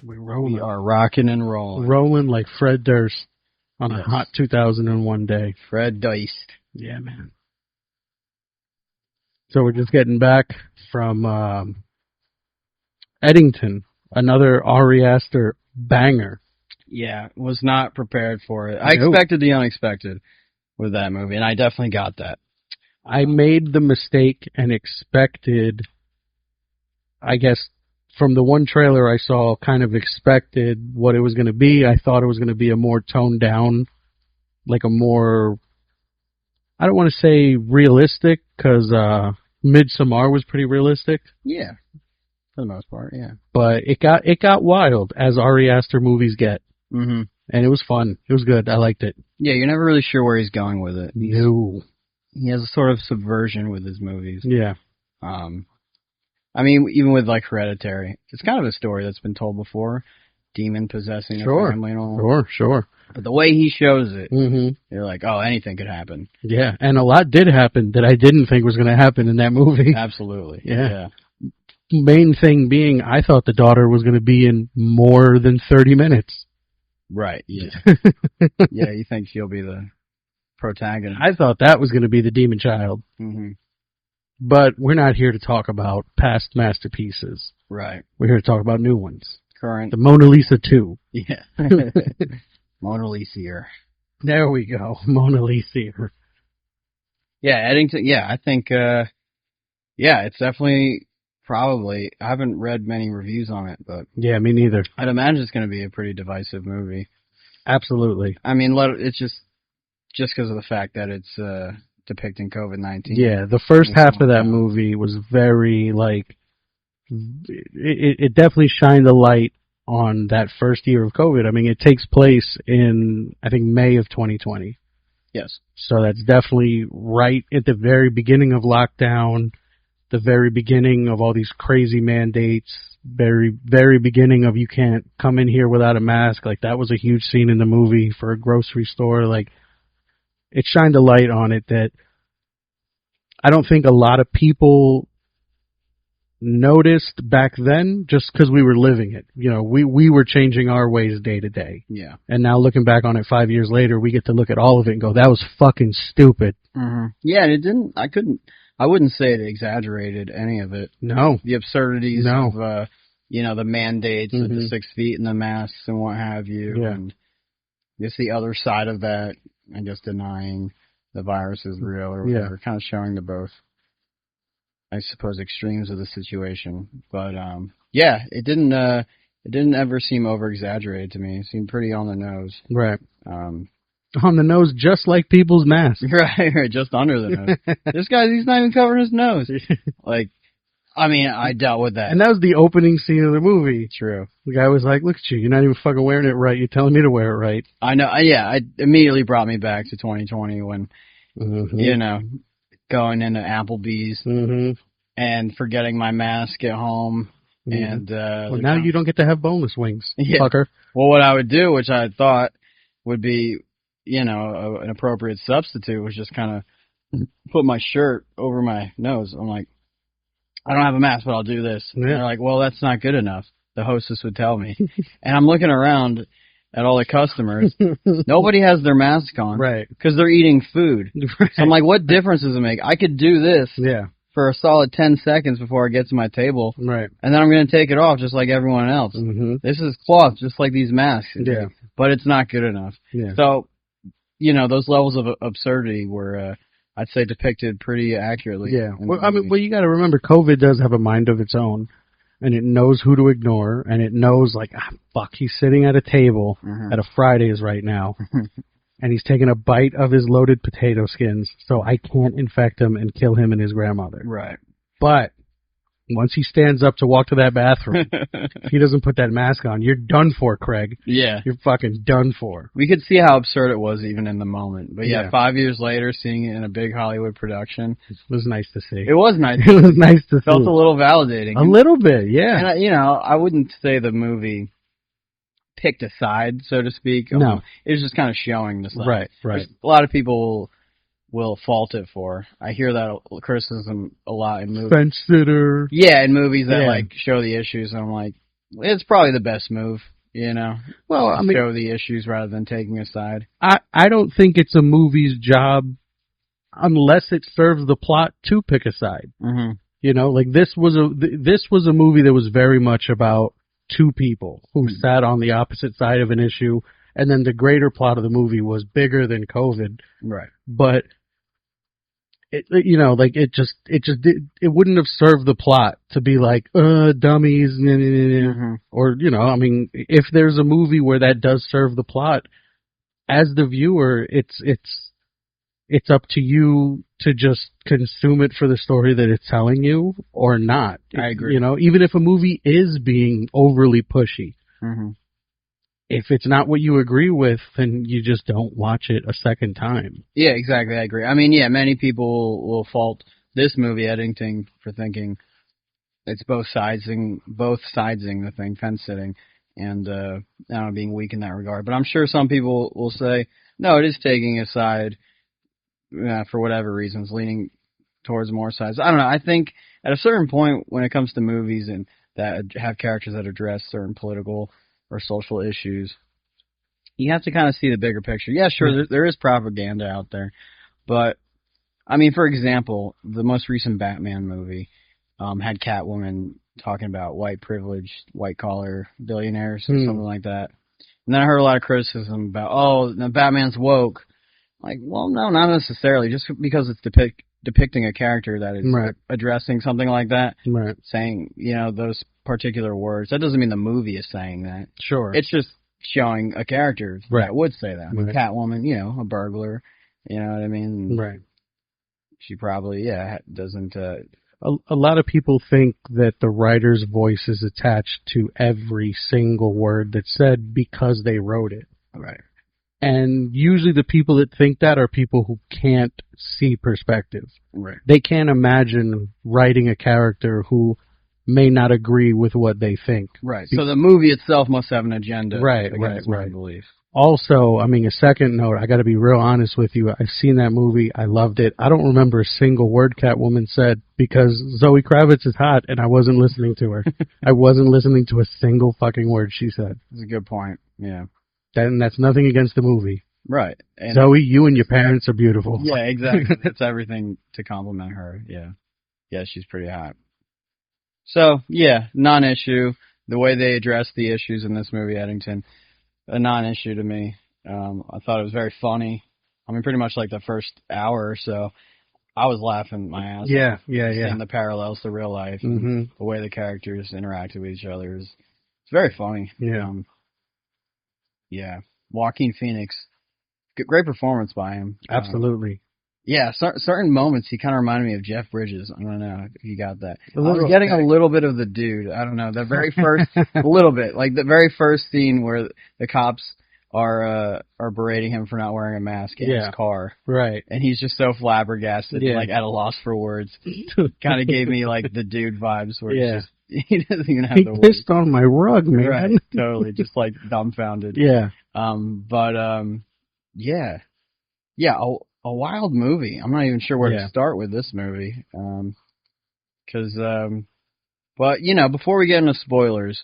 We rolling. We are rocking and rolling. Rolling like Fred Durst on a hot 2001 day. Fred Durst. Yeah, man. So we're just getting back from Eddington, another Ari Aster banger. Yeah, was not prepared for it. I expected the unexpected with that movie, and I definitely got that. I made the mistake and expected, I guess, from the one trailer I saw, kind of expected what it was going to be. I thought it was going to be a more toned down, like a more, I don't want to say realistic, because Midsommar was pretty realistic. Yeah, for the most part, yeah. But it got wild, as Ari Aster movies get. Mm-hmm. And it was fun. It was good. I liked it. Yeah, you're never really sure where he's going with it. No. He has a sort of subversion with his movies. Yeah. I mean, even with, like, Hereditary, it's kind of a story that's been told before. Demon possessing a family and all. Sure. But the way he shows it, you're like, oh, anything could happen. Yeah, and a lot did happen that I didn't think was going to happen in that movie. Absolutely. Yeah. Main thing being, I thought the daughter was going to be in more than 30 minutes. Right, yeah. Yeah, you think she'll be the protagonist. I thought that was going to be the demon child. Mm-hmm. But we're not here to talk about past masterpieces. Right. We're here to talk about new ones. Current. The Mona Lisa 2. Yeah. Mona Lisa. There we go. Mona Lisa. Yeah, Eddington. Yeah, I think, it's definitely probably, I haven't read many reviews on it, but. Yeah, me neither. I'd imagine it's going to be a pretty divisive movie. Absolutely. I mean, it's just because of the fact that it's, depicting COVID-19. Yeah, the first half of that movie was very, like, it definitely shined a light on that first year of COVID. I mean, it takes place in, I think, May of 2020. Yes. So that's definitely right at the very beginning of lockdown, the very beginning of all these crazy mandates, very, very beginning of you can't come in here without a mask. Like, that was a huge scene in the movie for a grocery store. Like, it shined a light on it that I don't think a lot of people noticed back then just because we were living it. You know, we were changing our ways day to day. Yeah. And now looking back on it 5 years later, we get to look at all of it and go, that was fucking stupid. Mm-hmm. Yeah, and I wouldn't say it exaggerated any of it. No. The absurdities of, the mandates, of the 6 feet and the masks and what have you. Yeah. And just the other side of that, I guess, denying the virus is real or whatever, kind of showing the both, I suppose, extremes of the situation. But, it didn't ever seem over-exaggerated to me. It seemed pretty on the nose. Right. On the nose, just like people's masks. Right, just under the nose. This guy, he's not even covering his nose. Like, I mean, I dealt with that. And that was the opening scene of the movie. True. The guy was like, look at you, you're not even fucking wearing it right. You're telling me to wear it right. I know, it immediately brought me back to 2020 when, going into Applebee's and forgetting my mask at home. And well, now you don't get to have boneless wings, fucker. Well, what I would do, which I thought would be, an appropriate substitute, was just kind of put my shirt over my nose. I'm like, I don't have a mask, but I'll do this. And they're like, well, that's not good enough. The hostess would tell me. And I'm looking around at all the customers. Nobody has their mask on. Right. Because they're eating food. Right. So I'm like, what difference does it make? I could do this for a solid 10 seconds before I get to my table. Right. And then I'm going to take it off just like everyone else. This is cloth, just like these masks. Yeah. But it's not good enough. Yeah. So, those levels of absurdity were... I'd say depicted pretty accurately. Yeah. Well, you got to remember, COVID does have a mind of its own, and it knows who to ignore, and it knows, like, fuck, he's sitting at a table at a Fridays right now, and he's taking a bite of his loaded potato skins, so I can't infect him and kill him and his grandmother. Right. But once he stands up to walk to that bathroom, if he doesn't put that mask on, you're done for, Craig. Yeah. You're fucking done for. We could see how absurd it was even in the moment. But 5 years later, seeing it in a big Hollywood production. It was nice to see. It was nice. It was nice to see. Felt a little validating. A little bit, yeah. And, I wouldn't say the movie picked a side, so to speak. No. It was just kind of showing the side. Right. Which a lot of people will fault it for. I hear that criticism a lot in movies. Fence sitter. Yeah, in movies that, like, show the issues, and I'm like, it's probably the best move, you know. Well, I mean, show the issues rather than taking a side. I don't think it's a movie's job unless it serves the plot to pick a side. Mm-hmm. You know, like this was a movie that was very much about two people who sat on the opposite side of an issue, and then the greater plot of the movie was bigger than COVID. Right. But it wouldn't have served the plot to be like dummies, Mm-hmm. or I mean, if there's a movie where that does serve the plot, as the viewer, it's up to you to just consume it for the story that it's telling you or not. I agree. Even if a movie is being overly pushy, mm-hmm. if it's not what you agree with, then you just don't watch it a second time. Yeah, exactly. I agree. I mean, yeah, many people will fault this movie, Eddington, for thinking it's both sidesing the thing, fence sitting, and being weak in that regard. But I'm sure some people will say, no, it is taking a side. For whatever reasons, leaning towards more sides. I don't know. I think at a certain point when it comes to movies and that have characters that address certain political or social issues, you have to kind of see the bigger picture. Yeah, sure, there is propaganda out there. But, I mean, for example, the most recent Batman movie had Catwoman talking about white privileged, white-collar billionaires or something like that. And then I heard a lot of criticism about, Batman's woke. Like, well, no, not necessarily. Just because it's depicting a character that is addressing something like that, saying, those particular words, that doesn't mean the movie is saying that. Sure. It's just showing a character that would say that. I mean, Catwoman, a burglar, you know what I mean? Right. She probably, doesn't... A lot of people think that the writer's voice is attached to every single word that's said because they wrote it. Right. And usually the people that think that are people who can't see perspective. Right. They can't imagine writing a character who may not agree with what they think. Right. So the movie itself must have an agenda. Right. My belief. Also, I mean, a second note, I got to be real honest with you. I've seen that movie. I loved it. I don't remember a single word Catwoman said because Zoe Kravitz is hot and I wasn't listening to her. I wasn't listening to a single fucking word she said. That's a good point. Yeah. And that's nothing against the movie. Right. And Zoe, you and your parents are beautiful. Yeah, exactly. It's everything to compliment her. Yeah. Yeah, she's pretty hot. So, yeah, non-issue. The way they address the issues in this movie, Eddington, a non-issue to me. I thought it was very funny. I mean, pretty much like the first hour or so, I was laughing my ass off. Yeah. Seeing the parallels to real life, and the way the characters interacted with each other it's very funny. Yeah. Yeah, Joaquin Phoenix, great performance by him. Absolutely. Certain moments he kind of reminded me of Jeff Bridges. I don't know if you got that. I was getting a little bit of the dude. I don't know. The very first, a little bit, like the very first scene where the cops are berating him for not wearing a mask in his car. Right. And he's just so flabbergasted, like at a loss for words. Kind of gave me like the dude vibes where it's just, he doesn't even have the words. He pissed on my rug, man. Right, totally, just like dumbfounded. Yeah. A wild movie. I'm not even sure where to start with this movie. But before we get into spoilers,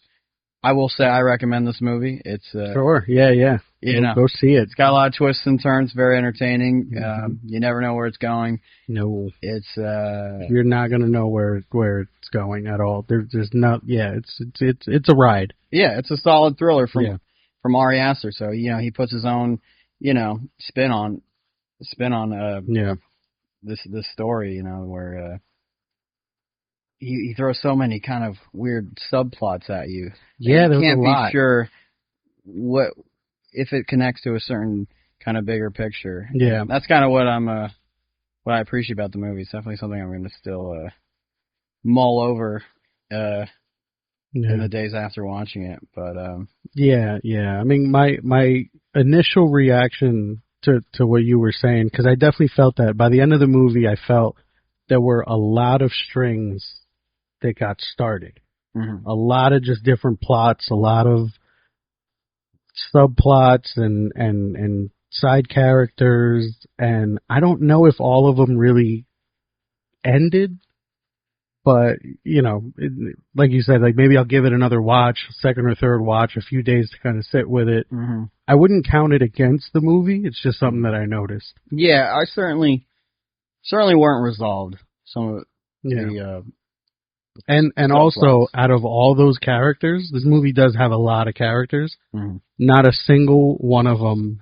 I will say I recommend this movie. It's sure, yeah. Go see it. It's got a lot of twists and turns. Very entertaining. You never know where it's going. No, it's you're not gonna know where it's going at all. There's not. Yeah, it's a ride. Yeah, it's a solid thriller from Ari Aster. So he puts his own spin on this story. Where he throws so many kind of weird subplots at you. Yeah, you there's can't a be lot. sure what if it connects to a certain kind of bigger picture. Yeah, that's kind of what I appreciate about the movie. It's definitely something I'm going to still mull over in the days after watching it. But yeah. I mean, my initial reaction to what you were saying, because I definitely felt that by the end of the movie, I felt there were a lot of strings that got started. A lot of just different plots, a lot of subplots and side characters, and I don't know if all of them really ended, But, like you said, like maybe I'll give it another watch, second or third watch, a few days to kind of sit with it. Mm-hmm. I wouldn't count it against the movie. It's just something that I noticed. Yeah, I certainly weren't resolved. Some of Yeah. the And also, out of all those characters, this movie does have a lot of characters. Mm-hmm. Not a single one of them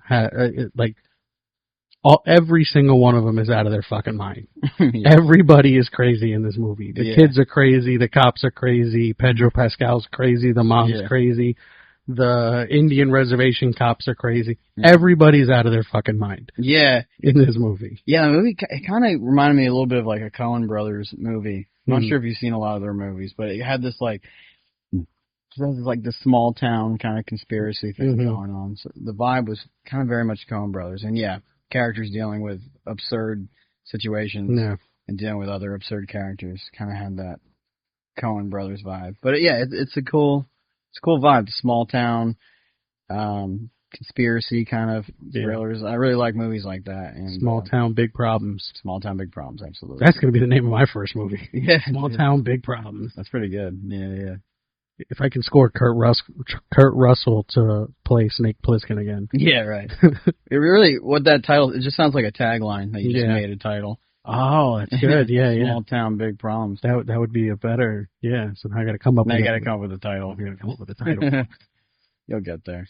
every single one of them is out of their fucking mind. Yeah. Everybody is crazy in this movie. The kids are crazy. The cops are crazy. Pedro Pascal's crazy. The mom's crazy. The Indian reservation cops are crazy. Yeah. Everybody's out of their fucking mind. Yeah. In this movie. Yeah, the movie, it kind of reminded me a little bit of like a Coen Brothers movie. I'm not sure if you've seen a lot of their movies, but it had this like the small town kind of conspiracy thing going on. So the vibe was kind of very much Coen Brothers. And yeah, characters dealing with absurd situations and dealing with other absurd characters kind of had that Coen Brothers vibe. But yeah, it's a cool vibe. Small town, conspiracy kind of thrillers. I really like movies like that. And Small Town, Big Problems. Small Town, Big Problems, absolutely. That's going to be the name of my first movie. Yeah. Small Town, Big Problems. That's pretty good. Yeah. If I can score Kurt Russell to play Snake Plissken again. Yeah, right. It really, what that title, it just sounds like a tagline that you just made a title. Oh, that's good. Yeah. Small Town, Big Problems. That would be a better, So now I got to come up with a title. You got to come up with a title. You'll get there.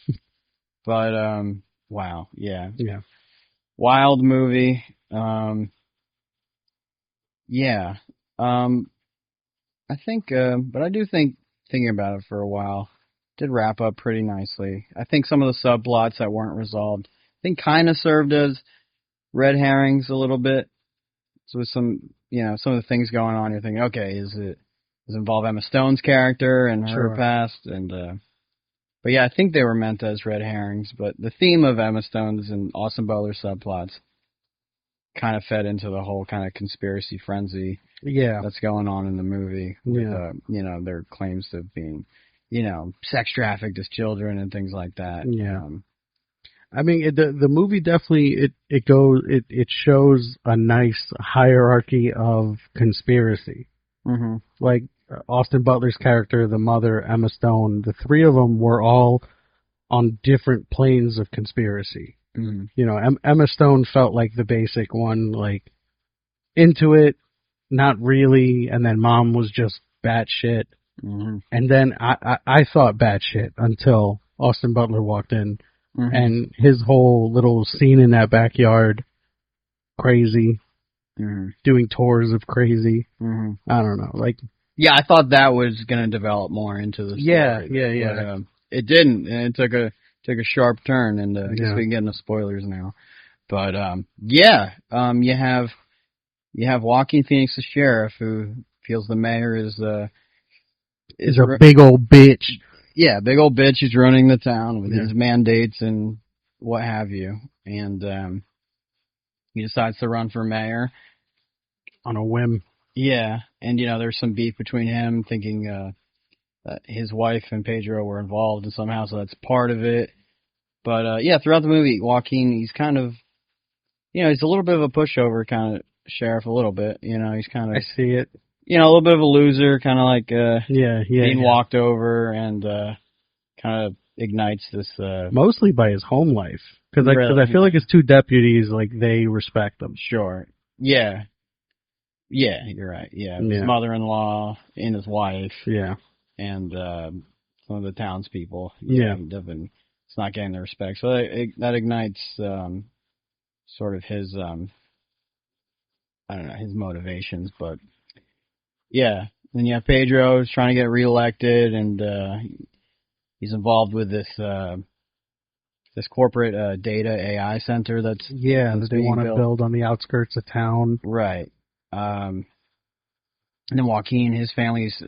But, wow. Yeah. Yeah. Wild movie. I think, but I do think, thinking about it for a while, did wrap up pretty nicely. I think some of the subplots that weren't resolved, I think kind of served as red herrings a little bit. So with some of the things going on, you're thinking, okay, does it involve Emma Stone's character and her past? And, but yeah, I think they were meant as red herrings, but the theme of Emma Stone's and Austin Butler's subplots kind of fed into the whole kind of conspiracy frenzy that's going on in the movie with, their claims of being, sex trafficked as children and things like that. Yeah. I mean, the movie definitely, it shows a nice hierarchy of conspiracy. Mm-hmm. Like Austin Butler's character, the mother, Emma Stone, the three of them were all on different planes of conspiracy. Mm-hmm. Emma Stone felt like the basic one, like into it, not really, and then mom was just batshit. Mm-hmm. And then I thought batshit until Austin Butler walked in, and his whole little scene in that backyard, crazy, doing tours of crazy. Mm-hmm. I don't know, like. Yeah, I thought that was going to develop more into the story. Yeah. But, it didn't, and it took a sharp turn, and I guess we can get into spoilers now. But you have Joaquin Phoenix, the sheriff, who feels the mayor is a big old bitch. Yeah, big old bitch. He's running the town with his mandates and what have you, and he decides to run for mayor on a whim. Yeah, and there's some beef between him, thinking that his wife and Pedro were involved in somehow, so that's part of it. But throughout the movie, Joaquin, he's kind of, he's a little bit of a pushover kind of sheriff, a little bit. He's kind of. I see it. A little bit of a loser, kind of like being walked over, and kind of ignites this. Mostly by his home life, because I feel like his two deputies, like, they respect him. Sure. Yeah. Yeah, you're right. Yeah, his mother-in-law and his wife. Yeah. And some of the townspeople. Yeah. It's not getting the respect. So that ignites sort of his, his motivations. But, yeah. Then you have Pedro who's trying to get reelected, and he's involved with this corporate data AI center that they want to build on the outskirts of town. Right. And then Joaquin, his family's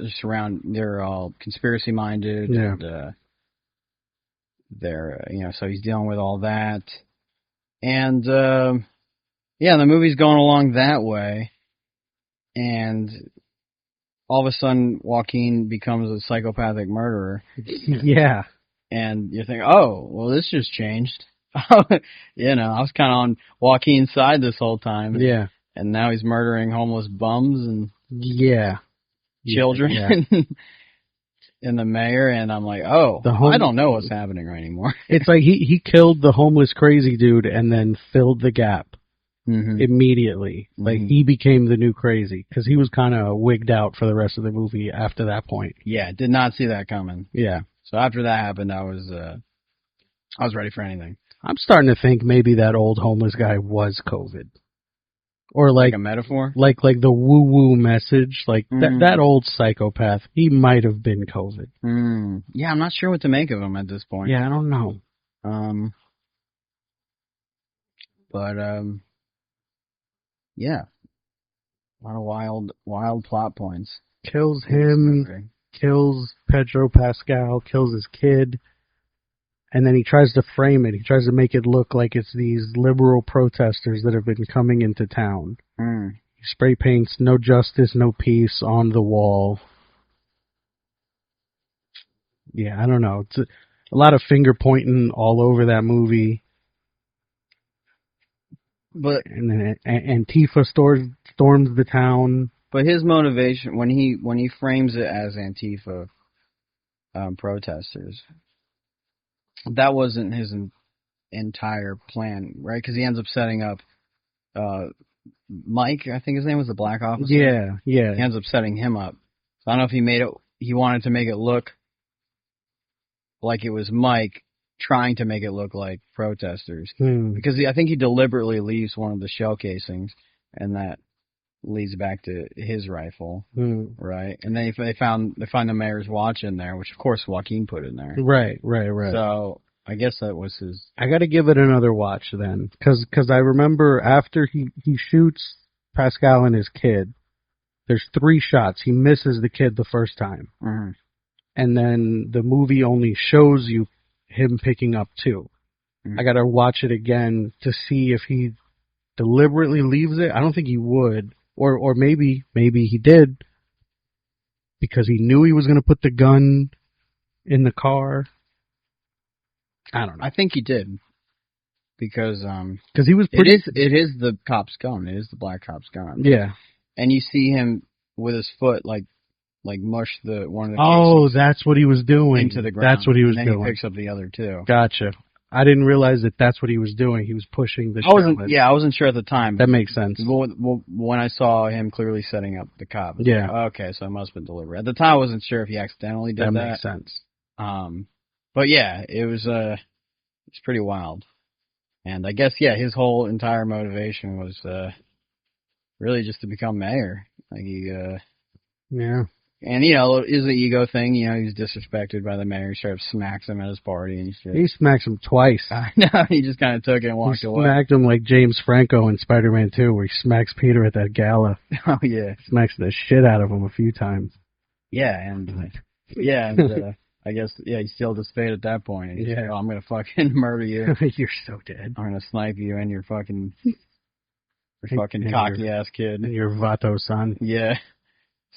they're all conspiracy minded, and they're so he's dealing with all that, and the movie's going along that way, and all of a sudden Joaquin becomes a psychopathic murderer. Yeah. And you're thinking, oh, well, this just changed. I was kind of on Joaquin's side this whole time. Yeah. And now he's murdering homeless bums and. Yeah. children Yeah. and the mayor, and I'm like, oh, I don't know what's happening right anymore. It's like he killed the homeless crazy dude and then filled the gap immediately. Like, he became the new crazy because he was kind of wigged out for the rest of the movie after that point. Yeah, did not see that coming. Yeah. So after that happened, I was ready for anything. I'm starting to think maybe that old homeless guy was COVID. Or like a metaphor? Like the woo-woo message. Like, that old psychopath, he might have been COVID. Yeah, I'm not sure what to make of him at this point. Yeah, I don't know. Yeah. A lot of wild plot points. Kills him, kills Pedro Pascal, kills his kid. And then he tries to frame it. He tries to make it look like it's these liberal protesters that have been coming into town. He spray paints "No justice, no peace" on the wall. Yeah, I don't know. It's a lot of finger pointing all over that movie. But and then Antifa storms the town. But his motivation, when he frames it as Antifa protesters, that wasn't his entire plan, right? Because he ends up setting up Mike, I think his name was, the black officer. Yeah. He ends up setting him up. So I don't know if he wanted to make it look like it was Mike trying to make it look like protesters. Because I think he deliberately leaves one of the shell casings, and that leads back to his rifle, right? And then they find the mayor's watch in there, which of course Joaquin put in there. Right. So I guess that was his. I got to give it another watch then, because I remember after he shoots Pascal and his kid, there's 3 shots. He misses the kid the first time, and then the movie only shows you him picking up 2. I got to watch it again to see if he deliberately leaves it. I don't think he would. Or maybe he did because he knew he was going to put the gun in the car. I don't know. I think he did because he was pretty. It is the cop's gun. It is the black cop's gun. Yeah, and you see him with his foot like mush one of the. Oh, that's what he was doing into the ground. That's what he was and doing. He picks up the other 2. Gotcha. I didn't realize that's what he was doing. He was pushing the. I wasn't sure at the time. That makes sense. Well, when I saw him clearly setting up the cop, yeah. Okay, so it must have been deliberate. At the time, I wasn't sure if he accidentally did that. That makes sense. But yeah, it was it's pretty wild. And I guess his whole entire motivation was really just to become mayor. Like yeah. And, it is an ego thing. He's disrespected by the mayor. He sort of smacks him at his party and shit. He smacks him twice. I know. He just kind of took it and walked away. He smacked him like James Franco in Spider-Man 2, where he smacks Peter at that gala. Oh, yeah. Smacks the shit out of him a few times. Yeah, and I guess, he sealed his fate at that point. And he said, I'm going to fucking murder you. You're so dead. I'm going to snipe you and your fucking cocky-ass kid. And your Vato-san. Yeah.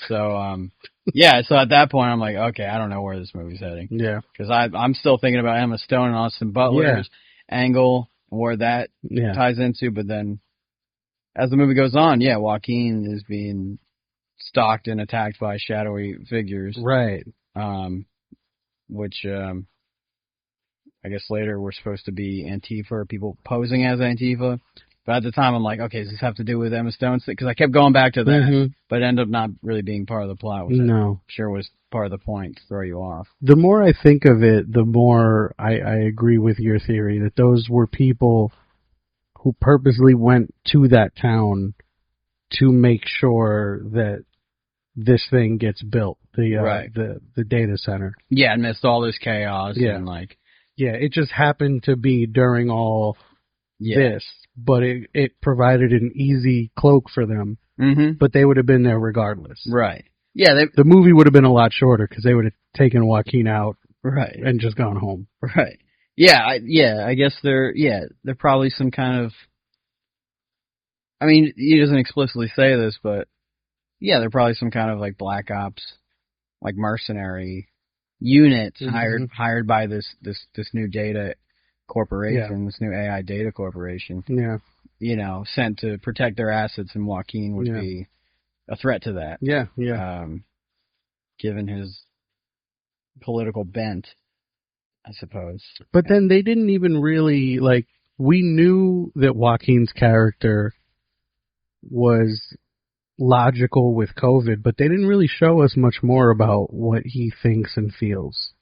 So, so at that point, I'm like, okay, I don't know where this movie's heading. Yeah. Because I'm still thinking about Emma Stone and Austin Butler's angle and where that ties into. But then, as the movie goes on, Joaquin is being stalked and attacked by shadowy figures. Right. Which, I guess later we're supposed to be Antifa, or people posing as Antifa. But at the time, I'm like, okay, does this have to do with Emma Stone? Because I kept going back to that, but it ended up not really being part of the plot, which I'm sure was part of the point to throw you off. The more I think of it, the more I agree with your theory that those were people who purposely went to that town to make sure that this thing gets built, the data center. Yeah, amidst all this chaos. And it just happened to be during all this. But it provided an easy cloak for them. But they would have been there regardless. Right. Yeah. The movie would have been a lot shorter because they would have taken Joaquin out. Right. And just gone home. Right. Yeah. I guess they're probably some kind of. I mean, he doesn't explicitly say this, but they're probably some kind of like black ops, like mercenary unit hired by this new data corporation, this new AI data corporation. Yeah. Sent to protect their assets, and Joaquin would be a threat to that. Yeah. given his political bent, I suppose. But then they didn't even really, like, we knew that Joaquin's character was logical with COVID, but they didn't really show us much more about what he thinks and feels.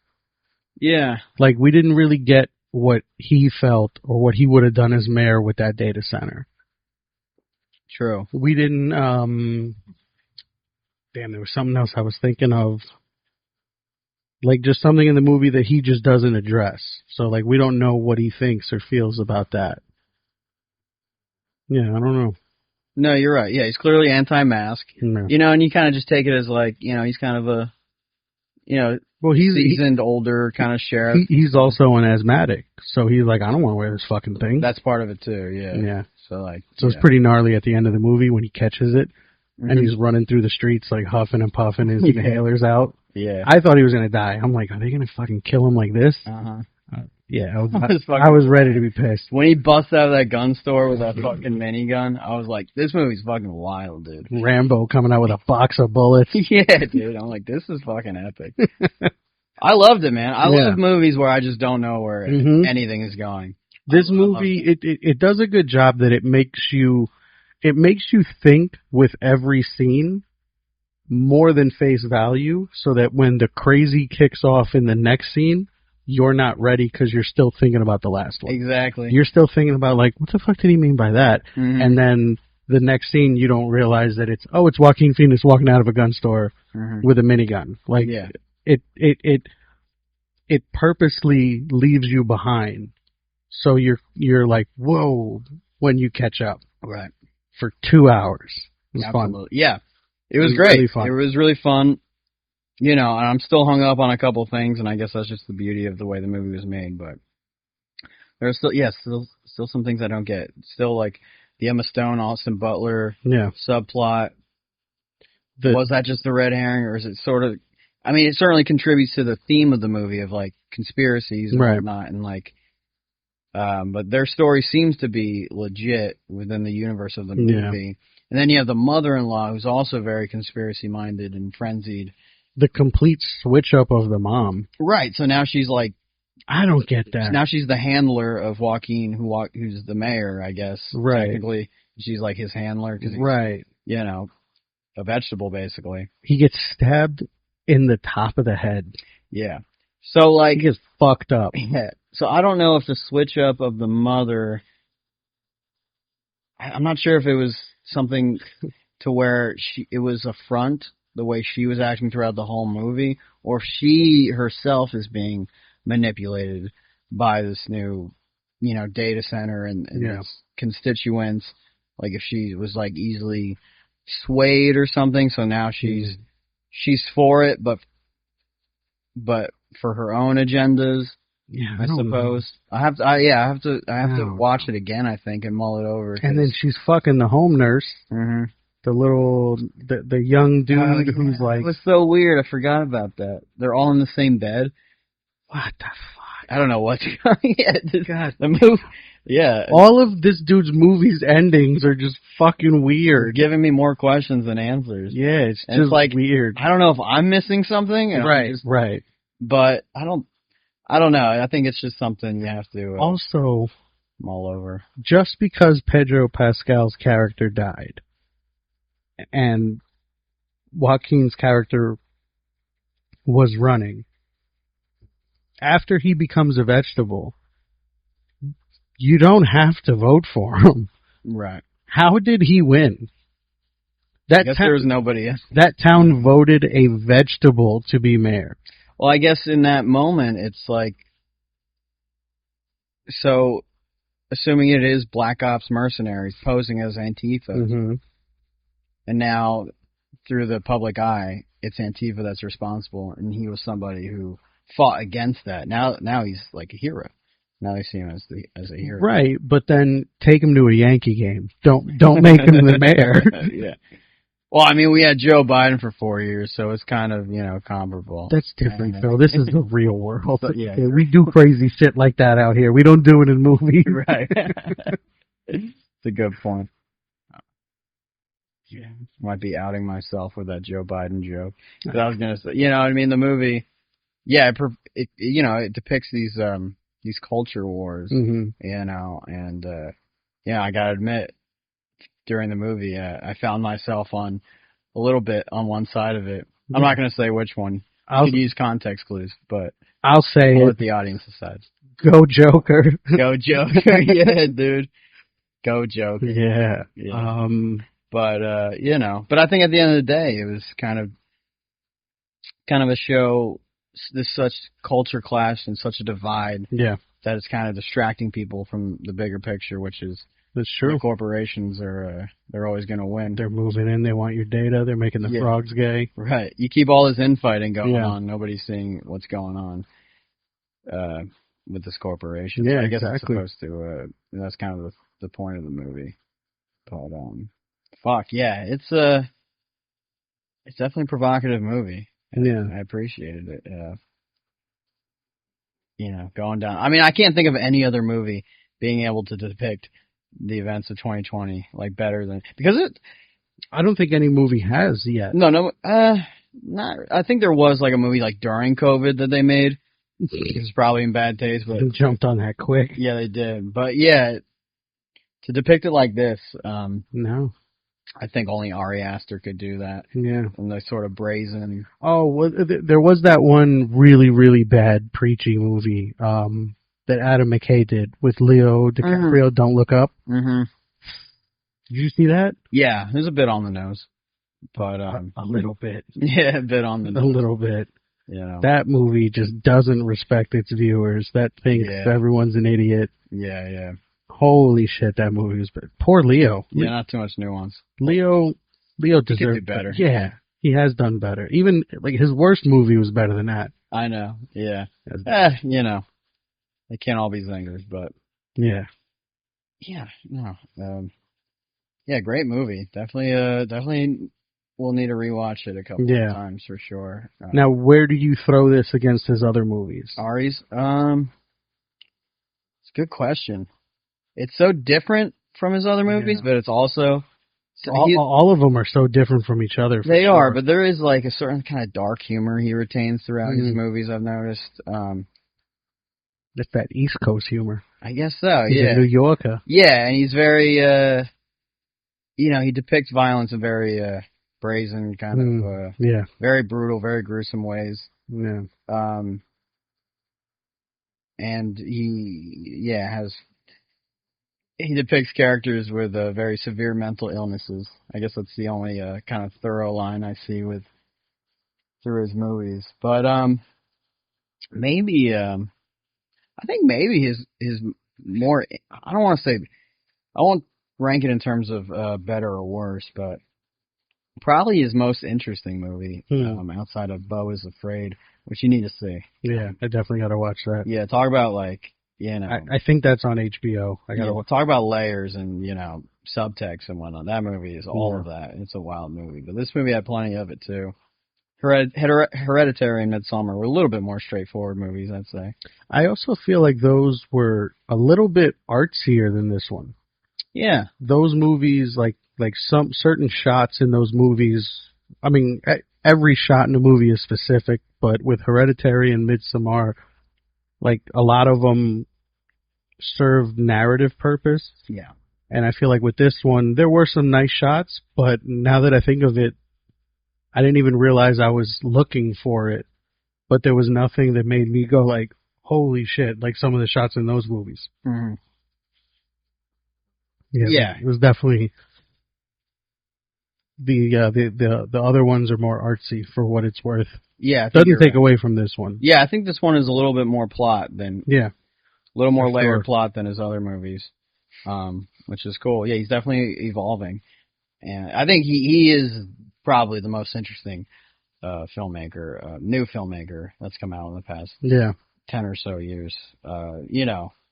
Yeah. Like, we didn't really get what he felt or what he would have done as mayor with that data center. True. We didn't, damn, there was something else I was thinking of. Like, just something in the movie that he just doesn't address. So, like, we don't know what he thinks or feels about that. Yeah, I don't know. No, you're right. Yeah, he's clearly anti-mask. No. You know, and you kind of just take it as like, you know, he's kind of a, you know, Well, he's seasoned, older kind of sheriff. He's also an asthmatic, so he's like, I don't want to wear this fucking thing. That's part of it too. Yeah. Yeah. So like, So it's pretty gnarly at the end of the movie when he catches it, mm-hmm. and he's running through the streets like huffing and puffing, his inhalers out. Yeah. I thought he was gonna die. I'm like, are they gonna fucking kill him like this? Uh-huh. Yeah, I was ready to be pissed. When he busts out of that gun store with that fucking minigun, I was like, this movie's fucking wild, dude. Rambo coming out with a box of bullets. Yeah, dude. I'm like, this is fucking epic. I loved it, man. I love movies where I just don't know where anything is going. This movie, it does a good job that it makes you think with every scene more than face value, so that when the crazy kicks off in the next scene, you're not ready because you're still thinking about the last one. Exactly. You're still thinking about, like, what the fuck did he mean by that? Mm-hmm. And then the next scene, you don't realize that it's Joaquin Phoenix walking out of a gun store with a minigun. Like, it purposely leaves you behind. So you're like, whoa, when you catch up. Right. For 2 hours. It was Absolutely. fun. Yeah. It was great. Really fun. It was really fun. You know, and I'm still hung up on a couple things, and I guess that's just the beauty of the way the movie was made, but there's still some things I don't get. Still, like, the Emma Stone, Austin Butler subplot. Was that just the red herring, or is it sort of... I mean, it certainly contributes to the theme of the movie of, like, conspiracies and whatnot, and, like... but their story seems to be legit within the universe of the movie. Yeah. And then you have the mother-in-law, who's also very conspiracy-minded and frenzied. The complete switch-up of the mom. Right, so now she's like... I don't get that. Now she's the handler of Joaquin, who's the mayor, I guess. Right. Technically, she's like his handler. Cause he's, you know, a vegetable, basically. He gets stabbed in the top of the head. Yeah. So, like... He gets fucked up. Yeah. So I don't know if the switch-up of the mother... I'm not sure if it was something to where it was a front, the way she was acting throughout the whole movie, or if she herself is being manipulated by this new, you know, data center and its constituents. Like if she was like easily swayed or something, so now she's for it, but for her own agendas. Yeah, I suppose. I have to watch it again, I think, and mull it over. And then she's fucking the home nurse. Mm-hmm. The young dude who's like... It was so weird. I forgot about that. They're all in the same bed. What the fuck? I don't know what's going on. God. The movie... Yeah. All of this dude's movies' endings are just fucking weird. Giving me more questions than answers. Yeah, it's just like weird. I don't know if I'm missing something. Right. But I don't know. I think it's just something you have to also mull over. Just because Pedro Pascal's character died and Joaquin's character was running, after he becomes a vegetable, you don't have to vote for him. Right. How did he win? I guess there was nobody else. That town voted a vegetable to be mayor. Well, I guess in that moment, it's like, so, assuming it is Black Ops mercenaries posing as Antifa, and now, through the public eye, it's Antifa that's responsible, and he was somebody who fought against that. Now he's like a hero. Now they see him as a hero. Right, but then take him to a Yankee game. Don't make him the mayor. Yeah. Well, I mean, we had Joe Biden for 4 years, so it's kind of, you know, comparable. That's different, Phil. This is the real world. Yeah, we do crazy shit like that out here. We don't do it in movies. Right. It's a good point. Yeah. Might be outing myself with that Joe Biden joke. But I was gonna say, you know what I mean? The movie, yeah, it depicts these culture wars, Mm-hmm. you know, and yeah, I gotta admit, during the movie, I found myself on a little bit on one side of it. I'm not gonna say which one. You could use context clues, but I'll say I'll it. let the audience decide. Go Joker. Go Joker, yeah, dude. Go Joker. Yeah. Yeah. But you know, but I think at the end of the day, it was kind of a show. There's such culture clash and such a divide. Yeah. That it's kind of distracting people from the bigger picture, which is that's true. The corporations are they're always going to win. They're moving in. They want your data. They're making the frogs gay. Right. You keep all this infighting going on. Nobody's seeing what's going on with this corporation. Yeah, so I guess exactly. it's supposed to. That's kind of the point of the movie. But fuck yeah, it's definitely a provocative movie. Yeah, I appreciated it. You know, going down. I mean, I can't think of any other movie being able to depict the events of 2020 like better than because it. I don't think any movie has yet. No, not. I think there was like a movie like during COVID that they made. It was probably in bad taste, but they jumped on that quick. Yeah, they did. But yeah, to depict it like this, no. I think only Ari Aster could do that. Yeah. And the sort of brazen. Oh, well, there was that one really, really bad preachy movie that Adam McKay did with Leo DiCaprio, Don't Look Up. Mm-hmm. Did you see that? Yeah, it was a bit on the nose. But a little bit. Yeah, a bit on the nose. A little bit. You know. That movie just doesn't respect its viewers. That thinks everyone's an idiot. Yeah, yeah. Holy shit, that movie was bad. Poor Leo. Yeah, not too much nuance. Leo deserved better. Yeah, he has done better. Even like his worst movie was better than that. I know. Yeah. You know, they can't all be zingers, but yeah. Yeah. No. Yeah, great movie. Definitely. We'll need to rewatch it a couple of times for sure. Now, where do you throw this against his other movies? Ari's. It's a good question. It's so different from his other movies, but it's also all of them are so different from each other. They are, but there is like a certain kind of dark humor he retains throughout his movies. I've noticed. It's that East Coast humor. I guess so. He's a New Yorker. Yeah, and he's very. He depicts violence in very brazen kind of. Very brutal, very gruesome ways. Yeah. And he depicts characters with very severe mental illnesses. I guess that's the only kind of thorough line I see through his movies. But maybe I think maybe his more. I don't want to say. I won't rank it in terms of better or worse, but probably his most interesting movie outside of Beau is Afraid, which you need to see. Yeah, I definitely got to watch that. Yeah, talk about like. I think that's on HBO. I gotta talk about layers and subtext and whatnot. That movie is all of that. It's a wild movie, but this movie had plenty of it too. Hereditary and Midsommar were a little bit more straightforward movies, I'd say. I also feel like those were a little bit artsier than this one. Yeah, those movies, like some certain shots in those movies. I mean, every shot in the movie is specific, but with Hereditary and Midsommar, like a lot of them serve narrative purpose. Yeah. And I feel like with this one, there were some nice shots, but now that I think of it, I didn't even realize I was looking for it. But there was nothing that made me go like, holy shit, like some of the shots in those movies. Mm-hmm. Yeah. It was definitely the other ones are more artsy for what it's worth. Yeah. Doesn't take away from this one. Yeah, I think this one is a little bit more plot than a little more layered plot than his other movies, which is cool. Yeah, he's definitely evolving, and I think he is probably the most interesting filmmaker, new filmmaker that's come out in the past 10 or so years.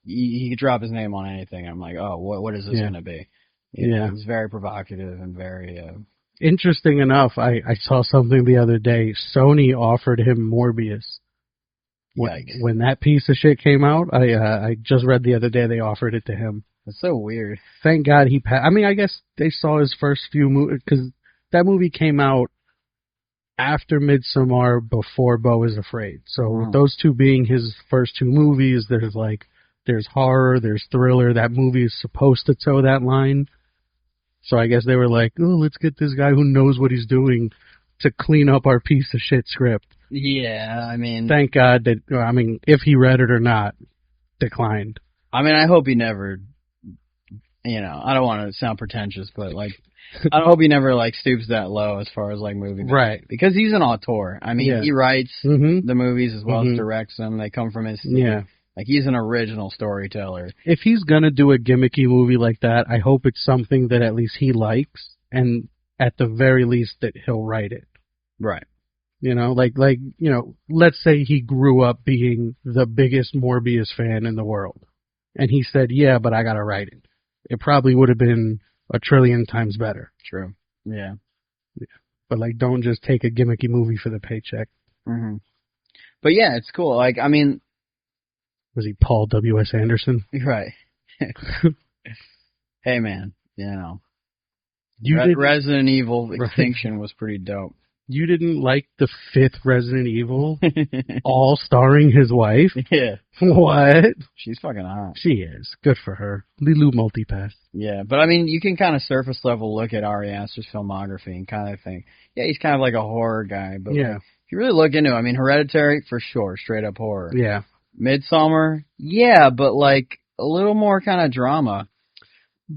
He could drop his name on anything. I'm like, oh, what is this going to be? He's very provocative and very. Interesting enough, I saw something the other day. Sony offered him Morbius. When that piece of shit came out, I just read the other day they offered it to him. It's so weird. Thank God he passed. I mean, I guess they saw his first few movies, because that movie came out after Midsommar, before Beau is Afraid. So with those two being his first two movies, there's horror, there's thriller. That movie is supposed to toe that line. So I guess they were like, oh, let's get this guy who knows what he's doing to clean up our piece of shit script. Yeah, I mean... Thank God that, I mean, if he read it or not, declined. I mean, I hope he never, you know, I don't want to sound pretentious, but, like, I hope he never, like, stoops that low as far as, like, movie making. Right. Because he's an auteur. I mean, he writes the movies as well as directs them. They come from his... Yeah. Like, he's an original storyteller. If he's gonna do a gimmicky movie like that, I hope it's something that at least he likes, and at the very least that he'll write it. Right. You know, like, you know, let's say he grew up being the biggest Morbius fan in the world, and he said, yeah, but I gotta write it. It probably would have been a trillion times better. True. Yeah. But, like, don't just take a gimmicky movie for the paycheck. But, yeah, it's cool. Like, I mean... Was he Paul W.S. Anderson? Right. Hey, man, you know. Resident Evil Extinction was pretty dope. You didn't like the 5th Resident Evil? All starring his wife? Yeah. What? She's fucking hot. She is. Good for her. Lilu Multipass. Yeah, but I mean, you can kind of surface level look at Ari Aster's filmography and kind of think, yeah, he's kind of like a horror guy. But like, if you really look into it, I mean, Hereditary, for sure, straight up horror. Yeah. Midsommar, yeah, but like a little more kind of drama.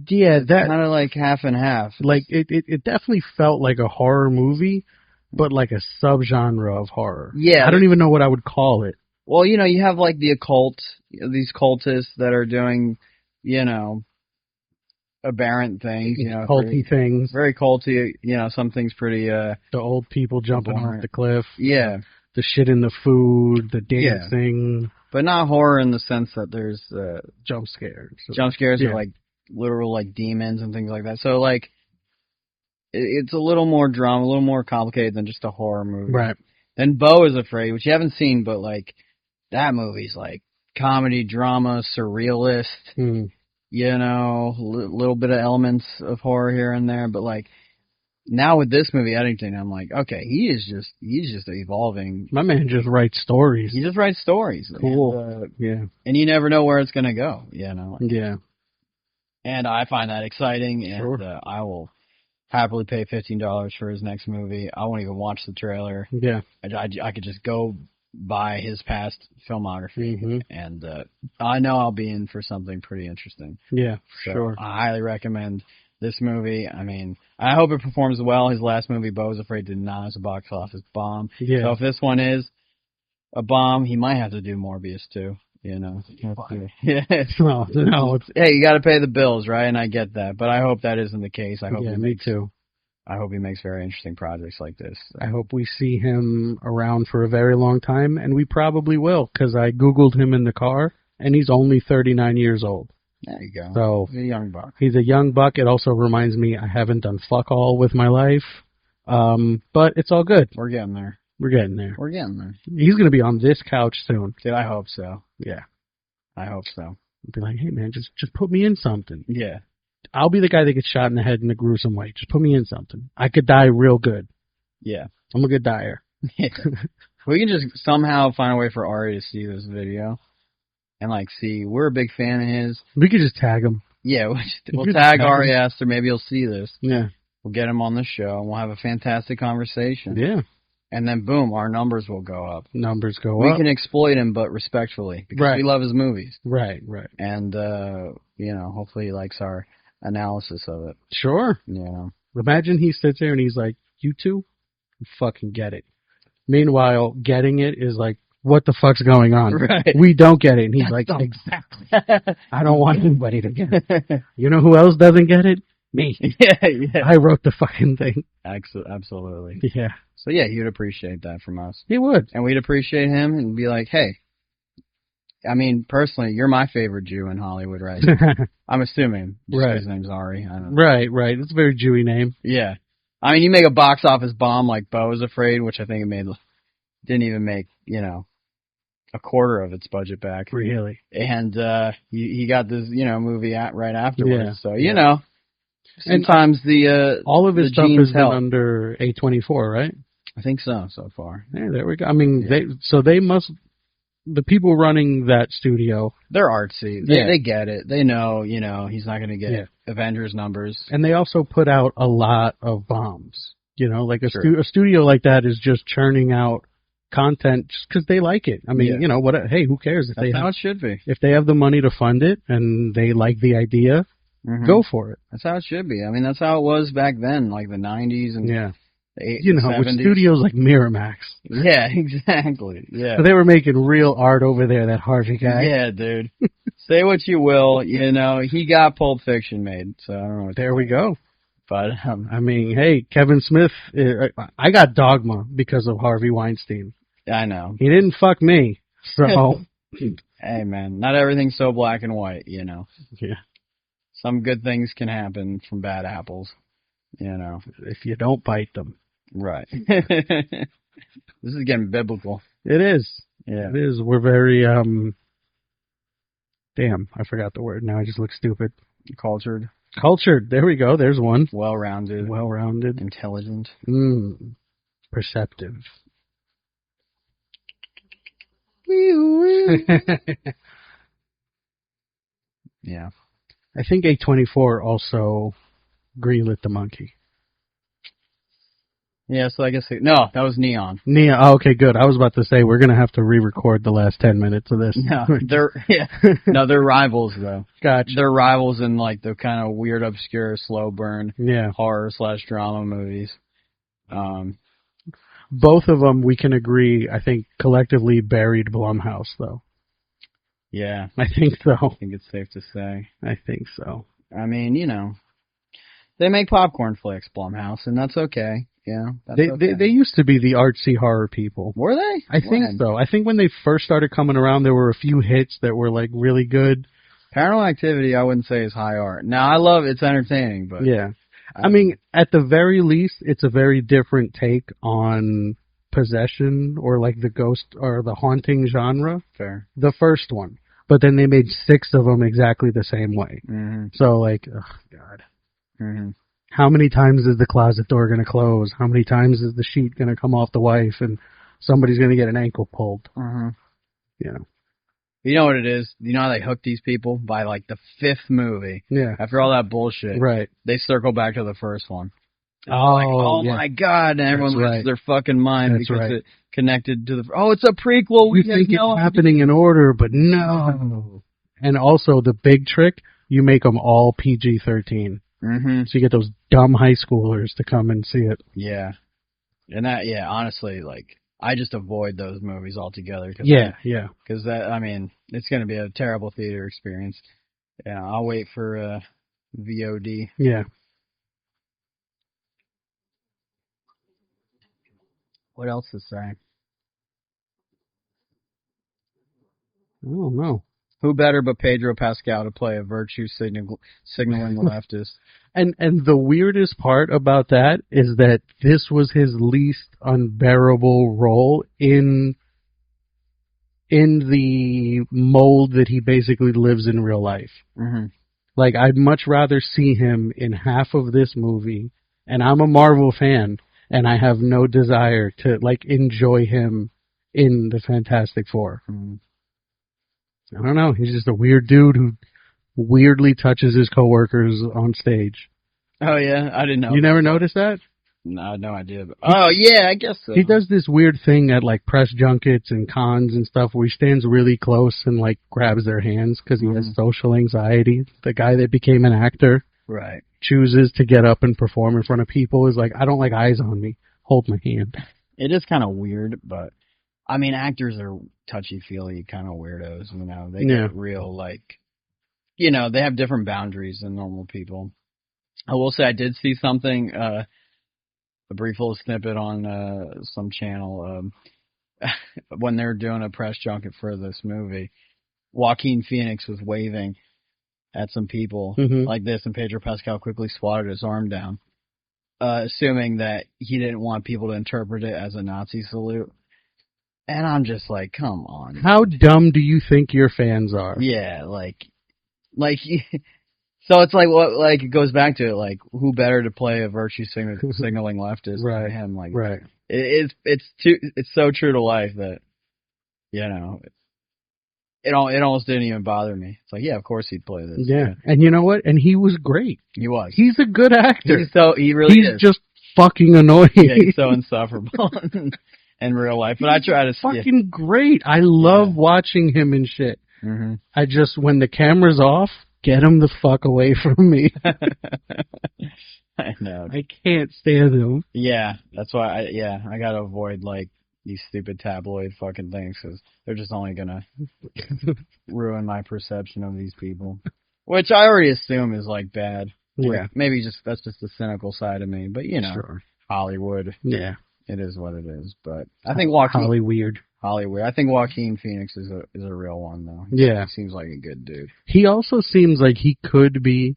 Yeah, that kind of like half and half. Like it definitely felt like a horror movie, but like a subgenre of horror. Yeah, I don't even know what I would call it. Well, you know, you have like the occult, these cultists that are doing, you know, aberrant things, you know, culty things, very culty. You know, some things pretty. The old people jumping off the cliff. Yeah, the shit in the food, the dancing. Yeah. But not horror in the sense that there's jump scares. Jump scares are like literal like demons and things like that. So like it's a little more drama, a little more complicated than just a horror movie. Right. Then Beau is Afraid, which you haven't seen, but like that movie's like comedy, drama, surrealist. You know, little bit of elements of horror here and there, but like now with this movie, Eddington, I'm like, okay, he's just evolving. My man just writes stories. He just writes stories. Cool. And you never know where it's gonna go. You know. Yeah. And I find that exciting, and I will happily pay $15 for his next movie. I won't even watch the trailer. Yeah. I could just go by his past filmography, and I know I'll be in for something pretty interesting. Yeah, so sure. I highly recommend this movie. I mean, I hope it performs well. His last movie, Beau is Afraid, did not as a box office bomb. Yeah. So if this one is a bomb, he might have to do Morbius too. You know. Yeah. No. Hey, you got to pay the bills, right? And I get that, but I hope that isn't the case. I hope. Yeah, me too. I hope he makes very interesting projects like this. I hope we see him around for a very long time, and we probably will, because I Googled him in the car, and he's only 39 years old. There you go. So he's a young buck. He's a young buck. It also reminds me I haven't done fuck all with my life, but it's all good. We're getting there. We're getting there. We're getting there. He's going to be on this couch soon. Dude, I hope so. Yeah. I hope so. I'll be like, hey, man, just put me in something. Yeah. I'll be the guy that gets shot in the head in a gruesome way. Just put me in something. I could die real good. Yeah. I'm a good dyer. Yeah. We can just somehow find a way for Ari to see this video and, like, see. We're a big fan of his. We could just tag him. Yeah, we'll tag Ari Aster. Maybe he'll see this. Yeah. We'll get him on the show, and we'll have a fantastic conversation. Yeah. And then, boom, our numbers will go up. Numbers go We up. can exploit him, but respectfully, because we love his movies. Right. And, you know, hopefully he likes our analysis of it. Sure. You know. Imagine he sits there and he's like, you two fucking get it. Meanwhile, getting it is like, what the fuck's going on? Right. We don't get it. And he's like, exactly. I don't want anybody to get it. You know who else doesn't get it? Me. Yeah. I wrote the fucking thing. Absolutely. Yeah. So, yeah, he would appreciate that from us. He would. And we'd appreciate him and be like, hey, I mean, personally, you're my favorite Jew in Hollywood, right? I'm assuming. Just his name's Ari. I don't know. Right. It's a very Jewy name. Yeah. I mean, you make a box office bomb like Beau is Afraid, which I think didn't even make, you know, a quarter of its budget back. Really? And he got this, movie right afterwards. Yeah. So, And sometimes the all of his the stuff genes has been help. under A24, right? I think so far. Yeah, there we go. I mean, the people running that studio, They're artsy. They get it. They know, he's not going to get Yeah. Avengers numbers. and they also put out a lot of bombs. Like a Sure. studio like that is just churning out content just because they like it. I mean, Yeah. Hey, who cares if That's how it should be. if they have the money to fund it and they like the idea, Mhm. go for it. That's how it should be. I mean, that's how it was back then, like the 90s and Yeah. the With 70s. studios like Miramax. Yeah, exactly. Yeah. So they were making real art over there, that Harvey guy. Yeah, dude. Say what you will, he got Pulp Fiction made, so I don't know. There we go. But I mean, hey, Kevin Smith, I got Dogma because of Harvey Weinstein. I know. He didn't fuck me, so. Hey, man, not everything's so black and white, Yeah. Some good things can happen from bad apples, If you don't bite them. Right. This is getting biblical. It is. Yeah. It is. We're very, damn, I forgot the word now. I just look stupid. Cultured, Cultured. There we go. There's one. well-rounded, Well-rounded. intelligent. Perceptive. Yeah. I think A24 also greenlit the monkey. Yeah, so I guess no, that was Neon. Nia, oh, okay, good. I was about to say we're gonna have to re-record the last 10 minutes of this. No, they're rivals though. Gotcha. They're rivals in like the kind of weird, obscure, slow burn Yeah. horror/drama movies. Both of them, we can agree, I think, collectively buried Blumhouse, though. Yeah, I think so. I think it's safe to say. I think so. I mean, they make popcorn flicks, Blumhouse, and that's okay. That's okay. They used to be the artsy horror people. Were they? I think so. I think when they first started coming around, there were a few hits that were like really good. Paranormal Activity, I wouldn't say is high art. Now, I love it's entertaining, but Yeah. I mean, at the very least, it's a very different take on possession or like the ghost or the haunting genre. fair. The first one. But then they made 6 of them exactly the same way. Mm-hmm. So like, oh God. Mm-hmm. How many times is the closet door going to close? How many times is the sheet going to come off the wife and somebody's going to get an ankle pulled? Mm-hmm. You know. You know what it is? You know how they hook these people? By like the 5th movie. Yeah. After all that bullshit, Right. they circle back to the first one. Oh, Like, oh yeah. my God, and everyone That's loses right. their fucking mind That's because right. it connected to the. Oh, it's a prequel. You think it's happening in order, but no. And also the big trick, you make them all PG-13. Mm-hmm. So you get those dumb high schoolers to come and see it. Yeah, and honestly, like I just avoid those movies altogether. Yeah. Because it's going to be a terrible theater experience. Yeah, I'll wait for VOD. Yeah. What else to say? I don't know. Who better but Pedro Pascal to play a virtue signaling leftist? And the weirdest part about that is that this was his least unbearable role in the mold that he basically lives in real life. Mm-hmm. Like, I'd much rather see him in half of this movie, and I'm a Marvel fan, and I have no desire to, like, enjoy him in the Fantastic Four. Mm-hmm. I don't know. He's just a weird dude who weirdly touches his coworkers on stage. Oh, yeah? I didn't know. You never noticed that? No, I had no idea. Oh, yeah, I guess so. He does this weird thing at, like, press junkets and cons and stuff where he stands really close and, like, grabs their hands because he has social anxiety. The guy that became an actor Right. chooses to get up and perform in front of people is like, I don't like eyes on me. Hold my hand. It is kind of weird, but, I mean, actors are touchy-feely kind of weirdos, They get real, like, they have different boundaries than normal people. I will say I did see something, a brief little snippet on some channel when they were doing a press junket for this movie. Joaquin Phoenix was waving at some people like this, and Pedro Pascal quickly swatted his arm down, assuming that he didn't want people to interpret it as a Nazi salute. And I'm just like, come on. How dumb do you think your fans are? Yeah, like, so it's like, what, like, it goes back to it, like, who better to play a virtue signaling leftist Right. than him? Like, Right. it's so true to life that, you know, it almost didn't even bother me. It's like, yeah, of course he'd play this. Yeah. And you know what? And he was great. He was. He's a good actor. He really is. He's just fucking annoying. Yeah, he's so insufferable in real life. But I try to fucking great. I love watching him and shit. Mm-hmm. I just, when the camera's off, get him the fuck away from me. I know. I can't stand him. Yeah, that's why I gotta avoid, like, these stupid tabloid fucking things, because they're just only gonna ruin my perception of these people. Which I already assume is, like, bad. Yeah. Maybe that's just the cynical side of me, but, you know, Sure. Hollywood. Yeah. It is what it is, but I think Hollywood. I think Joaquin Phoenix is a real one, though. Yeah. He seems like a good dude. He also seems like he could be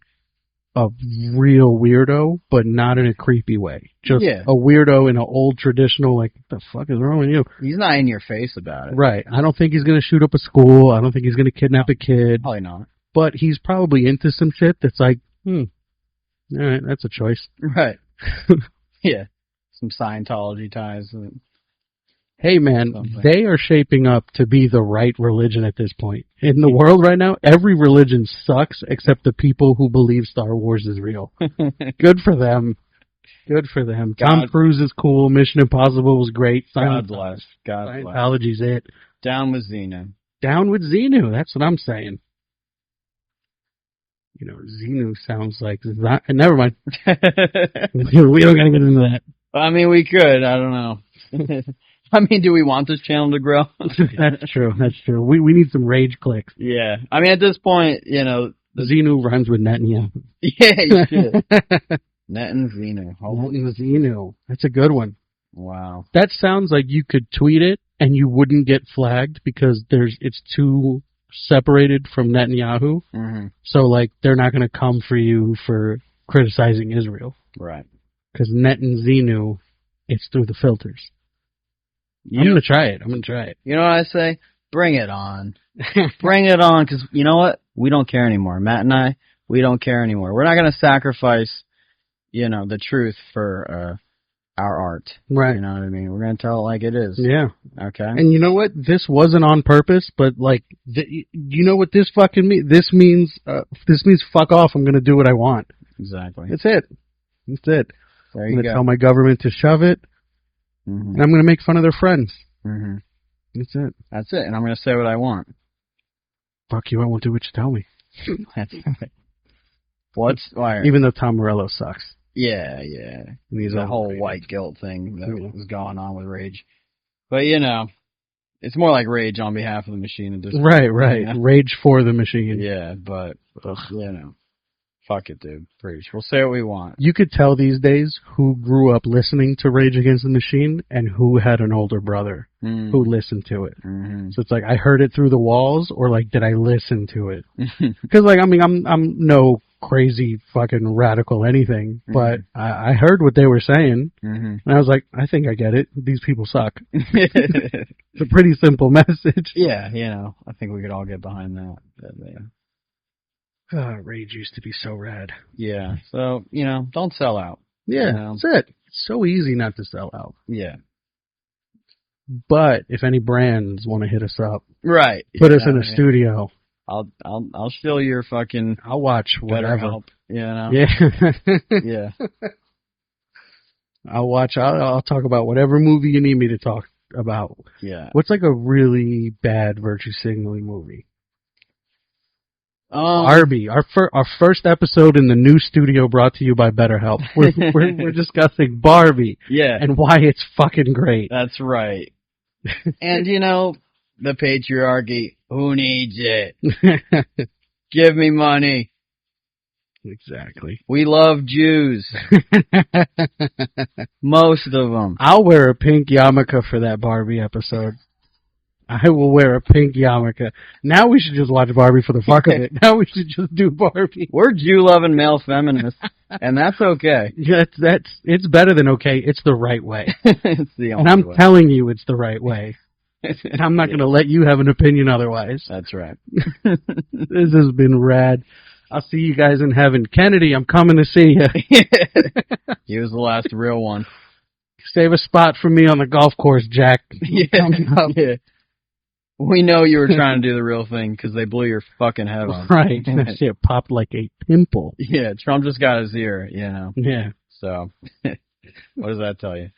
a real weirdo, but not in a creepy way. Just a weirdo in an old traditional, like, what the fuck is wrong with you? He's not in your face about it. Right. I don't think he's going to shoot up a school. I don't think he's going to kidnap a kid. Probably not. But he's probably into some shit that's like, all right, that's a choice. Right. Yeah. Some Scientology ties. Hey, man, they are shaping up to be the right religion at this point. In the world right now, every religion sucks except the people who believe Star Wars is real. Good for them. Good for them. Tom Cruise is cool. Mission Impossible was great. God bless. Scientology's it. Down with Xenu. Down with Xenu. That's what I'm saying. You know, Xenu sounds like... Never mind. We don't gotta get into that. I mean, we could. I don't know. I mean, do we want this channel to grow? That's true. That's true. We need some rage clicks. Yeah. I mean, at this point, you know... Xenu rhymes with Netanyahu. Yeah, you should. Net and Xenu. Xenu. That's a good one. Wow. That sounds like you could tweet it and you wouldn't get flagged because it's too separated from Netanyahu. Mm-hmm. So, like, they're not going to come for you for criticizing Israel. Right. Because Net and Xenu, it's through the filters. I'm going to try it. You know what I say? Bring it on. Bring it on, because you know what? We don't care anymore. Matt and I, we don't care anymore. We're not going to sacrifice, you know, the truth for our art. Right. You know what I mean? We're going to tell it like it is. Yeah. Okay? And you know what? This wasn't on purpose, but, like, you know what this fucking means? This means fuck off. I'm going to do what I want. Exactly. That's it. There I'm going to tell my government to shove it, and I'm going to make fun of their friends. Mm-hmm. That's it. And I'm going to say what I want. Fuck you, I won't do what you tell me. That's right. Even though Tom Morello sucks. Yeah. He's a whole white guilt thing that was going on with Rage. But, you know, it's more like Rage on behalf of the machine at this point. Right. You know? Rage for the machine. Yeah, but, you know. Fuck it, dude. Preach. We'll say what we want. You could tell these days who grew up listening to Rage Against the Machine and who had an older brother who listened to it. Mm-hmm. So it's like, I heard it through the walls, or like, did I listen to it? Because, like, I mean, I'm no crazy fucking radical anything, but I heard what they were saying, and I was like, I think I get it. These people suck. It's a pretty simple message. Yeah, you know, I think we could all get behind that. Rage used to be so rad. Yeah, so, you know, don't sell out. Yeah, you know? That's it. It's so easy not to sell out. Yeah. But if any brands want to hit us up, right, put us in a studio. I'll steal your fucking. I'll watch whatever. Help, you know? Yeah. Yeah. I'll watch. I'll talk about whatever movie you need me to talk about. Yeah. What's like a really bad virtue signaling movie? Barbie. Our first episode in the new studio, brought to you by BetterHelp. We're discussing Barbie. Yeah. And why it's fucking great. That's right. And you know, the patriarchy. Who needs it? Give me money. Exactly. We love Jews. Most of them. I'll wear a pink yarmulke for that Barbie episode. I will wear a pink yarmulke. Now we should just watch Barbie for the fuck of it. Now we should just do Barbie. We're Jew-loving male feminists, and that's okay. It's better than okay. It's the right way. It's the only way. And I'm telling you it's the right way. And I'm not going to let you have an opinion otherwise. That's right. This has been rad. I'll see you guys in heaven. Kennedy, I'm coming to see you. He was the last real one. Save a spot for me on the golf course, Jack. Yeah. We know you were trying to do the real thing because they blew your fucking head off. Right. That shit popped like a pimple. Yeah, Trump just got his ear, you know. Yeah. So, what does that tell you?